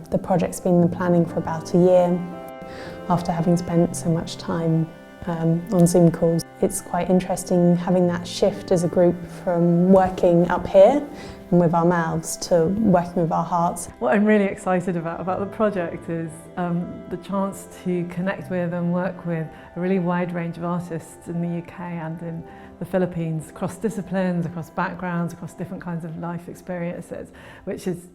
The project's been in the planning for about a year. After having spent so much time on Zoom calls, it's quite interesting having that shift as a group from working up here and with our mouths to working with our hearts. What I'm really excited about the project is the chance to connect with and work with a really wide range of artists in the UK and in the Philippines, across disciplines, across backgrounds, across different kinds of life experiences, which is,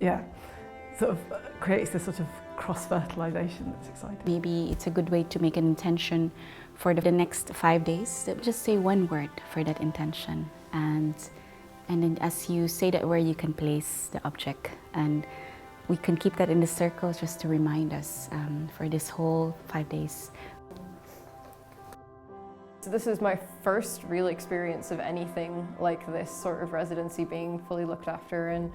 sort of creates this sort of cross-fertilisation that's exciting. Maybe it's a good way to make an intention for the next 5 days. Just say one word for that intention, and then as you say that word, you can place the object, and we can keep that in the circle just to remind us for this whole 5 days. So this is my first real experience of anything like this sort of residency, being fully looked after, and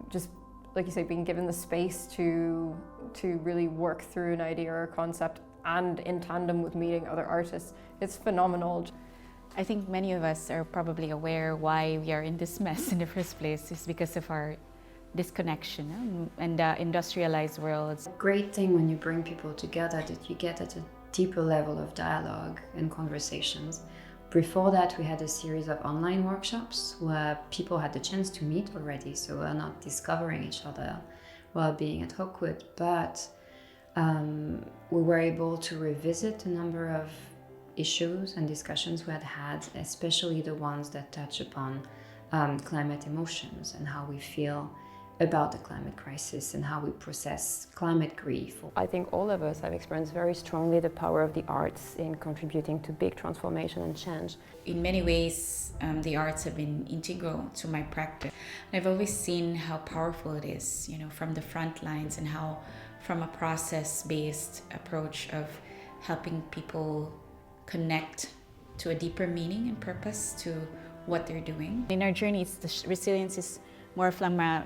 just like you say, being given the space to really work through an idea or a concept, and in tandem with meeting other artists. It's phenomenal. I think many of us are probably aware why we are in this mess in the first place. It's because of our disconnection and industrialized worlds. Great thing when you bring people together that you get at a deeper level of dialogue and conversations. Before that, we had a series of online workshops where people had the chance to meet already, so we're not discovering each other while being at Hawkwood, but we were able to revisit a number of issues and discussions we had had, especially the ones that touch upon climate emotions and how we feel about the climate crisis and how we process climate grief. I think all of us have experienced very strongly the power of the arts in contributing to big transformation and change. In many ways, the arts have been integral to my practice. I've always seen how powerful it is, from the front lines, and how from a process-based approach of helping people connect to a deeper meaning and purpose to what they're doing. In our journey, resilience is more from a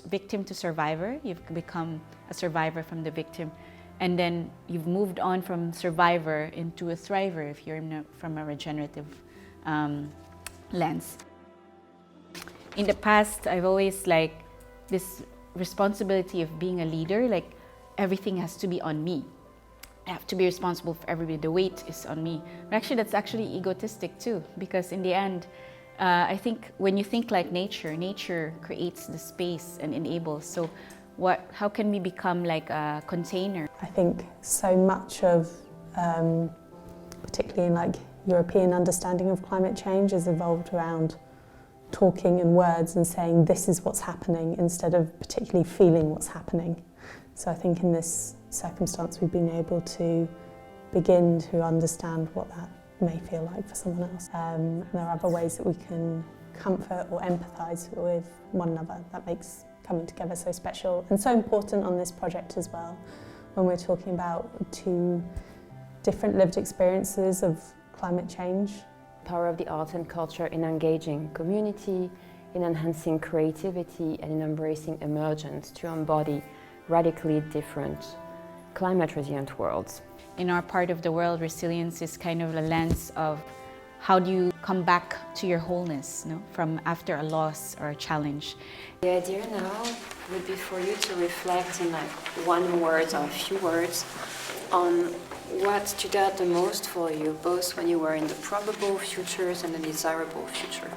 victim to survivor. You've become a survivor from the victim, and then you've moved on from survivor into a thriver if you're from a regenerative lens. In the past, I've always this responsibility of being a leader, everything has to be on me. I have to be responsible for everybody. The weight is on me. But actually, that's actually egotistic too, because in the end, I think when you think like nature creates the space and enables. So how can we become like a container? I think so much of, particularly in European understanding of climate change, has evolved around talking in words and saying this is what's happening instead of particularly feeling what's happening. So I think in this circumstance we've been able to begin to understand what that may feel like for someone else. And there are other ways that we can comfort or empathise with one another that makes coming together so special and so important on this project as well, when we're talking about two different lived experiences of climate change. The power of the arts and culture in engaging community, in enhancing creativity, and in embracing emergence to embody radically different climate resilient worlds. In our part of the world, resilience is kind of a lens of how do you come back to your wholeness, from after a loss or a challenge. The idea now would be for you to reflect in one word or a few words on what stood out the most for you, both when you were in the probable futures and the desirable future.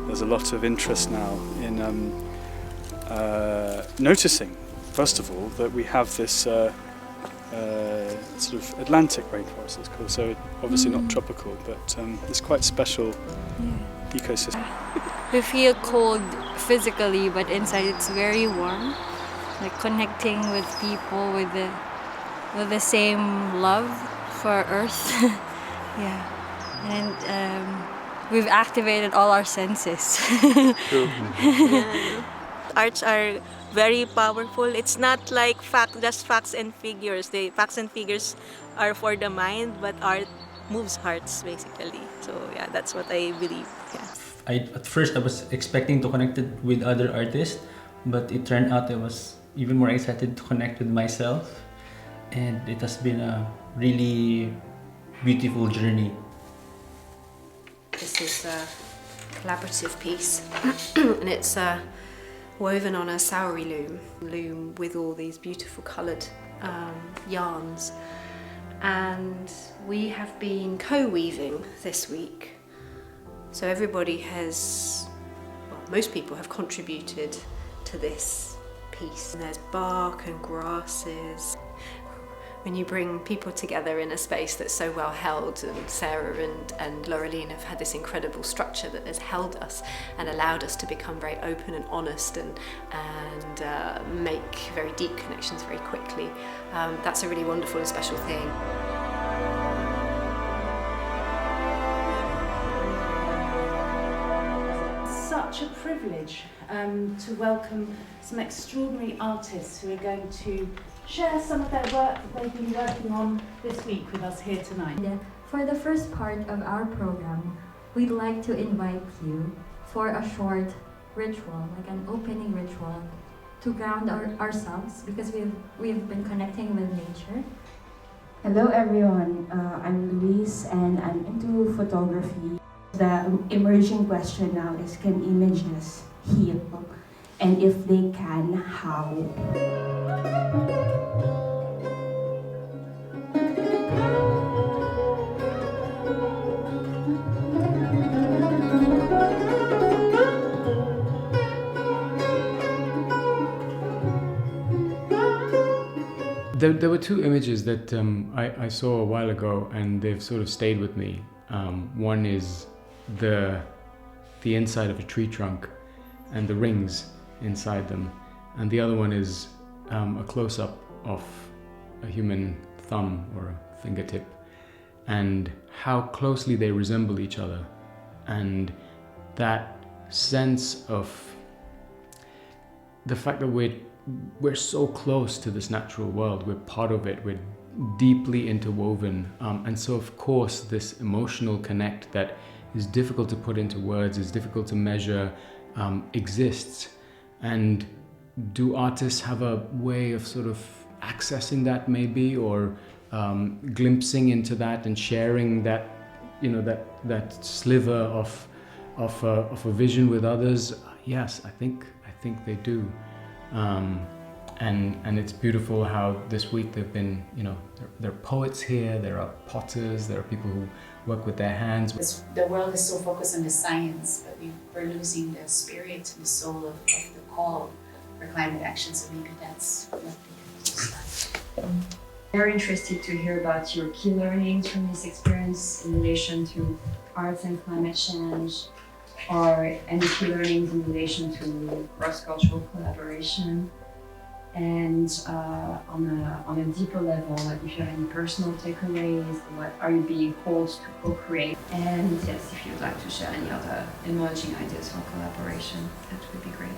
There's a lot of interest now in noticing, first of all, that we have this sort of Atlantic rainforest, it's called, so obviously not tropical, but it's quite special ecosystem. We feel cold physically, but inside it's very warm, connecting with people with the same love for Earth. And we've activated all our senses. Arts are very powerful. It's not like just facts and figures. The facts and figures are for the mind, but art moves hearts, basically. So that's what I believe. At first I was expecting to connect it with other artists, but it turned out I was even more excited to connect with myself, and it has been a really beautiful journey. This is a collaborative piece and it's woven on a Saori loom with all these beautiful coloured yarns, and we have been co-weaving this week, so everybody has, well, most people have contributed to this piece. And there's bark and grasses. When you bring people together in a space that's so well held, and Sarah and Laureline have had this incredible structure that has held us and allowed us to become very open and honest and make very deep connections very quickly. That's a really wonderful and special thing. Such a privilege to welcome some extraordinary artists who are going to share some of their work that they've been working on this week with us here tonight. For the first part of our program, we'd like to invite you for a short ritual, like an opening ritual, to ground ourselves, because we've been connecting with nature. Hello everyone, I'm Luis and I'm into photography. The emerging question now is, can images heal? And if they can, how? There were two images that I saw a while ago, and they've sort of stayed with me. One is the inside of a tree trunk and the rings inside them, and the other one is a close-up of a human thumb or a fingertip, and how closely they resemble each other, and that sense of the fact that we're so close to this natural world, we're part of it, we're deeply interwoven, and so of course this emotional connect that is difficult to put into words, is difficult to measure, exists. And do artists have a way of sort of accessing that maybe, or glimpsing into that and sharing that, that sliver of a vision with others? Yes, I think they do. And it's beautiful how this week there've been, there are poets here, there are potters, there are people who work with their hands. The world is so focused on the science, but we're losing the spirit, the soul of the call for climate action, so maybe that's what we have. Very interested to hear about your key learnings from this experience in relation to arts and climate change, or any key learnings in relation to cross-cultural collaboration. And on a deeper level, like if you have any personal takeaways, what are you being called to co-create? And yes, if you'd like to share any other emerging ideas for collaboration, that would be great.